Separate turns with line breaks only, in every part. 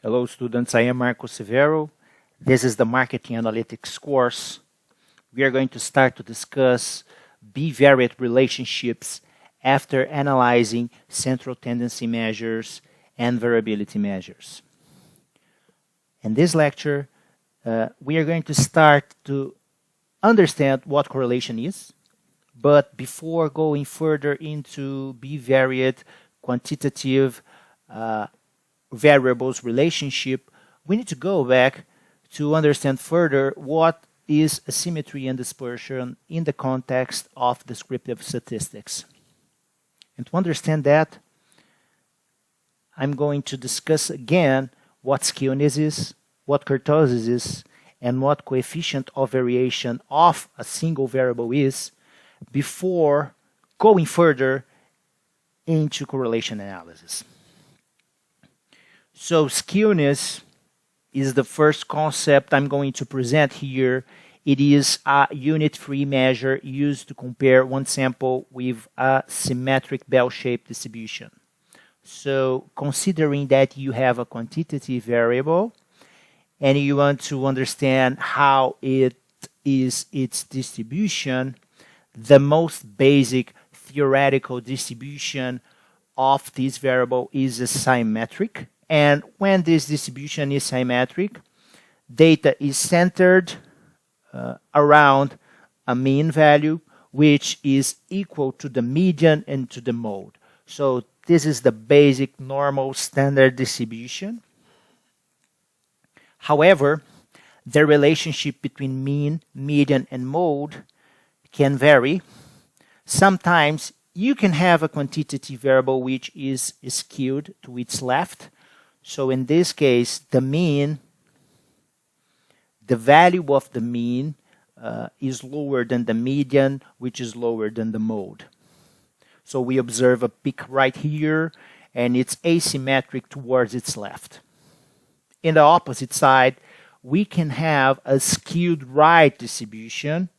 Hello students, I am Marco Severo. This is the Marketing Analytics course. We are going to start to discuss bivariate relationships after analyzing central tendency measures and variability measures. In this lecture, we are going to start to understand what correlation is, but before going further into bivariate quantitative variables relationship, we need to go back to understand further what is asymmetry and dispersion in the context of descriptive statistics. And to understand that, I'm going to discuss again what skewness is, what kurtosis is, and what coefficient of variation of a single variable is before going further into correlation analysis. So skewness is the first concept I'm going to present here. It is a unit-free measure used to compare one sample with a symmetric bell-shaped distribution. So considering that you have a quantitative variable and you want to understand how it is its distribution, the most basic theoretical distribution of this variable is a symmetric. And when this distribution is symmetric, data is centered around a mean value, which is equal to the median and to the mode. So this is the basic normal standard distribution. However, the relationship between mean, median, and mode can vary. Sometimes you can have a quantitative variable which is skewed to its left. So in this case, the mean, the value of the mean is lower than the median, which is lower than the mode. So we observe a peak right here, and it's asymmetric towards its left. In the opposite side, we can have a skewed right distribution,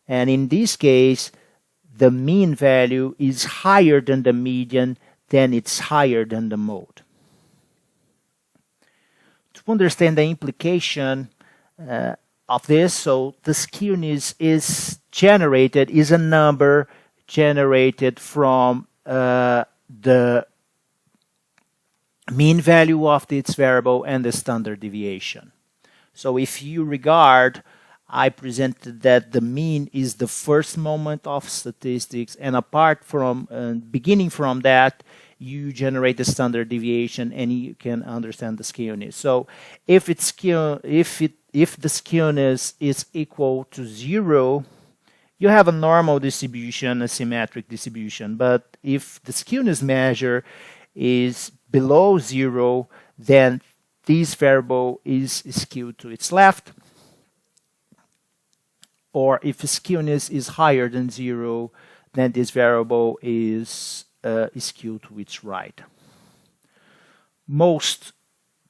and in this case, the mean value is higher than the median, then it's higher than the mode. To understand the implication of this, so the skewness is a number generated from the mean value of its variable and the standard deviation. So if you regard, I presented that the mean is the first moment of statistics, and apart from beginning from that, you generate the standard deviation and you can understand the skewness. So if the skewness is equal to 0, you have a normal distribution, a symmetric distribution. But if the skewness measure is below 0, then this variable is skewed to its left. Or if the skewness is higher than 0, then this variable is skewed to its right. Most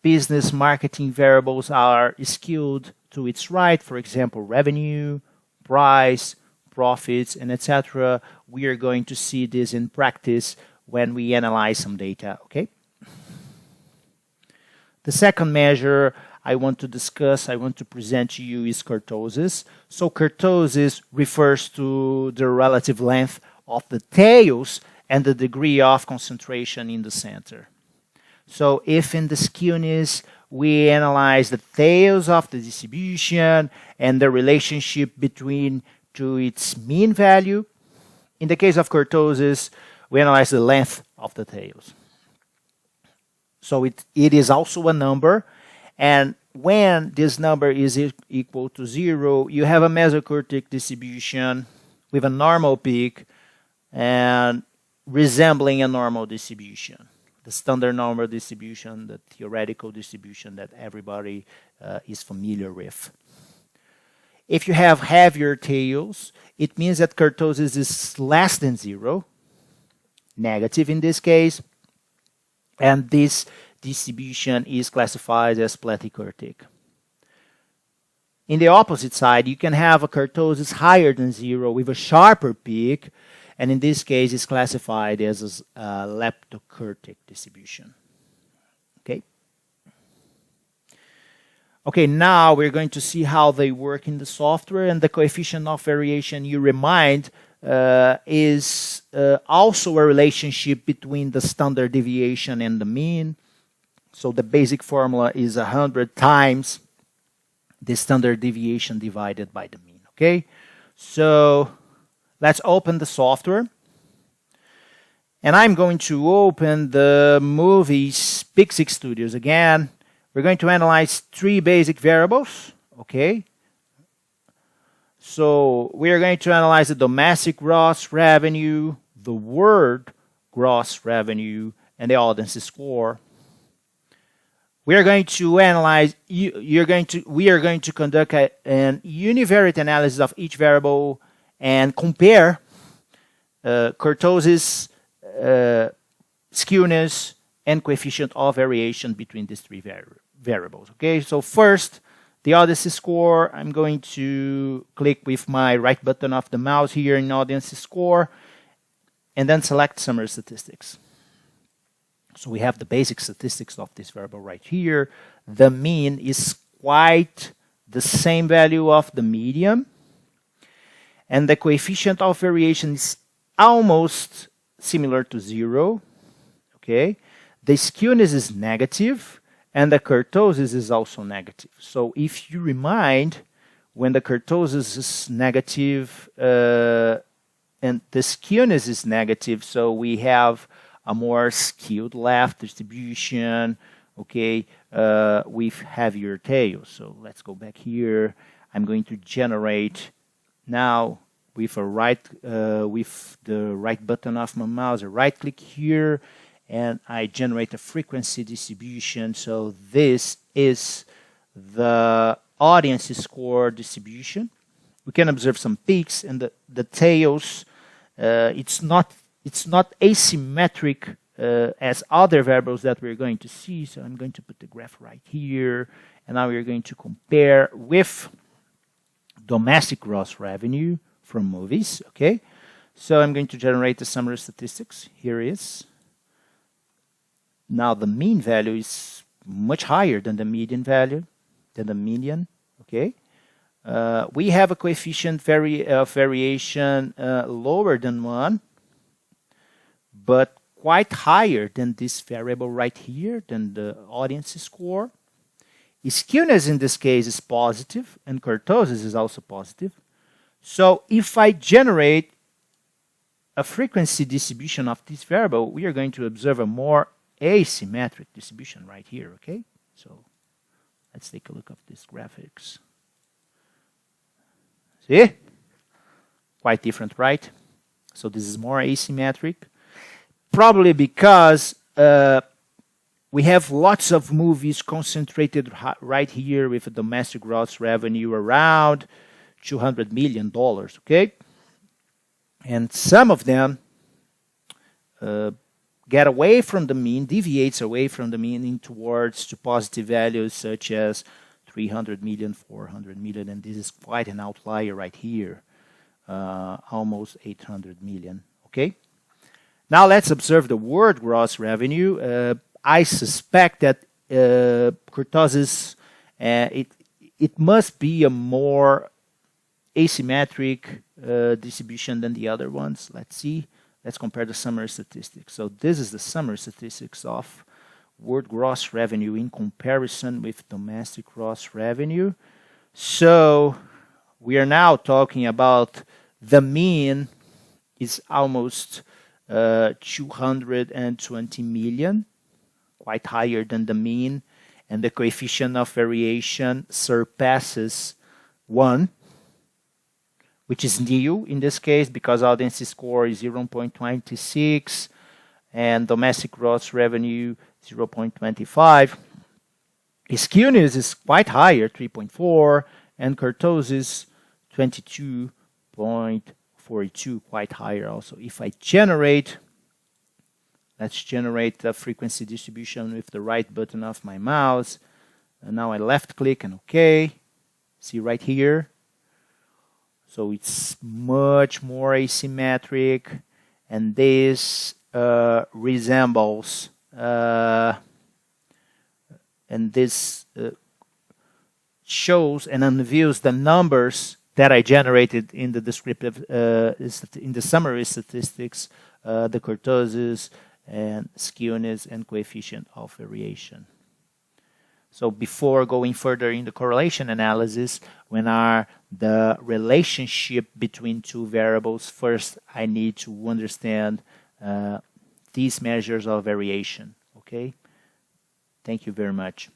business marketing variables are skewed to its right. For example, revenue, price, profits, and etc. We are going to see this in practice when we analyze some data, okay? The second measure I want to present to you is kurtosis. So kurtosis refers to the relative length of the tails and the degree of concentration in the center. So if in the skewness we analyze the tails of the distribution and the relationship between to its mean value, in the case of kurtosis, we analyze the length of the tails. So it is also a number, and when this number is equal to 0, you have a mesokurtic distribution with a normal peak and resembling a normal distribution, the standard normal distribution, the theoretical distribution that everybody is familiar with. If you have heavier tails, it means that kurtosis is less than 0, negative in this case, and this distribution is classified as platykurtic. In the opposite side, you can have a kurtosis higher than 0 with a sharper peak, and in this case, it's classified as a leptokurtic distribution. Okay. Okay, now we're going to see how they work in the software, and the coefficient of variation, you remind, is also a relationship between the standard deviation and the mean. So the basic formula is 100 times the standard deviation divided by the mean. Okay, so let's open the software. And I'm going to open the movies Pixix Studios again. We're going to analyze 3 basic variables, okay? So we are going to analyze the domestic gross revenue, the world gross revenue, and the audience score. We are going to analyze, we are going to conduct an univariate analysis of each variable and compare kurtosis, skewness, and coefficient of variation between these 3 variables. Okay, so first, the audience score. I'm going to click with my right button of the mouse here in audience score, and then select summary statistics. So we have the basic statistics of this variable right here. The mean is quite the same value of the median, and the coefficient of variation is almost similar to 0. Okay, the skewness is negative, and the kurtosis is also negative. So if you remind, when the kurtosis is negative and the skewness is negative, so we have a more skewed left distribution, okay, with heavier tails. So let's go back here. I'm going to generate now with with the right button of my mouse, a right click here, and I generate a frequency distribution. So this is the audience score distribution. We can observe some peaks, and the tails. It's not asymmetric as other variables that we're going to see. So I'm going to put the graph right here, and now we're going to compare with domestic gross revenue from movies. Okay, so I'm going to generate the summary statistics. Here it is. Now the mean value is much higher than the median value, than the median. Okay, we have a coefficient variation lower than 1, but quite higher than this variable right here, than the audience score. Skewness in this case is positive, and kurtosis is also positive. So if I generate a frequency distribution of this variable, we are going to observe a more asymmetric distribution right here, okay? So let's take a look at these graphics. See? Quite different, right? So this is more asymmetric. Probably because we have lots of movies concentrated right here with a domestic gross revenue around $200 million, okay? And some of them get away from the mean, deviates away from the mean towards to positive values such as 300 million, 400 million, and this is quite an outlier right here, almost 800 million, okay? Now let's observe the world gross revenue. I suspect that kurtosis, it must be a more asymmetric distribution than the other ones. Let's see. Let's compare the summary statistics. So this is the summary statistics of world gross revenue in comparison with domestic gross revenue. So we are now talking about the mean is almost 220 million, quite higher than the mean, and the coefficient of variation surpasses 1, which is new in this case because audience score is 0.26 and domestic gross revenue 0.25. Skewness is quite higher, 3.4, and kurtosis 22.42, quite higher also. If I generate, let's generate the frequency distribution with the right button of my mouse, and now I left click and OK. See right here. So it's much more asymmetric, and this resembles and this shows and unveils the numbers that I generated in the descriptive, in the summary statistics, the kurtosis and skewness and coefficient of variation. So before going further in the correlation analysis, when are the relationship between two variables, first I need to understand these measures of variation. Okay? Thank you very much.